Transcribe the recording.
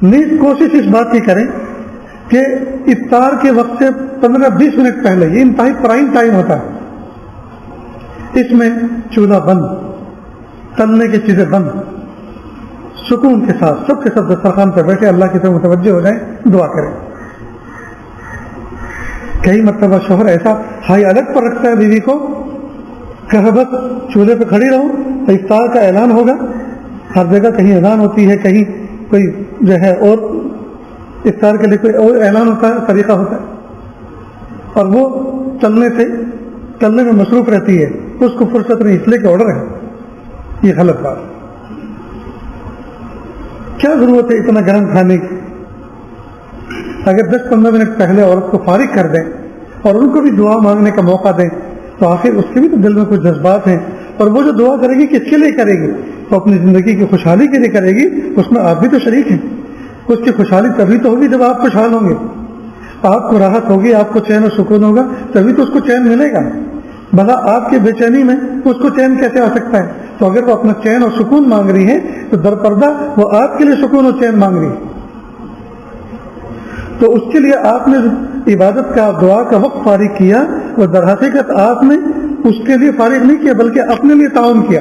نیز کوشش اس بات کی کریں کہ افطار کے وقت سے 15-20 منٹ پہلے، یہ انتہائی پرائم ٹائم ہوتا ہے، اس میں چولہا بند، تلنے کی چیزیں بند، سکون کے ساتھ سب کے سب دسترخوان پہ بیٹھے اللہ کی طرف متوجہ ہو جائیں، دعا کریں۔ کئی مرتبہ شوہر ایسا ہائی الرٹ پر رکھتا ہے بیوی کو کہ بس چولہے پہ کھڑی رہو، افطار کا اعلان ہوگا، ہر جگہ کہیں اذان ہوتی ہے، کہیں کوئی جو ہے اور افطار کے لیے کوئی اور اعلان ہوتا ہے، طریقہ ہوتا ہے، اور وہ چلنے میں مصروف رہتی ہے، اس کو فرصت نہیں، اس لیے کہ آرڈر ہے۔ یہ غلط بات، کیا ضرورت ہے اتنا گرم کھانے کی؟ اگر 10-15 منٹ پہلے عورت کو فارغ کر دیں اور ان کو بھی دعا مانگنے کا موقع دیں تو آخر اس کے بھی تو دل میں کچھ جذبات ہیں، اور وہ جو دعا کرے گی کس کے لیے کرے گی؟ وہ اپنی زندگی کی خوشحالی کے لیے کرے گی، اس میں آپ بھی تو شریک ہیں۔ اس کی خوشحالی تبھی تو ہوگی جب آپ خوشحال ہوں گے، آپ کو راحت ہوگی، آپ کو چین و سکون ہوگا، تبھی تو اس کو چین ملے گا۔ بھلا آپ کی بے چینی میں اس کو چین کیسے آ سکتا ہے؟ تو اگر وہ اپنا چین اور سکون مانگ رہی ہے تو درپردہ وہ آپ کے لیے سکون اور چین مانگ رہی ہے، تو اس کے لیے آپ نے عبادت کا، دعا کا وقت فارغ کیا، وہ در حقیقت آپ نے اس کے لیے فارغ نہیں کیا بلکہ اپنے لیے تعاون کیا۔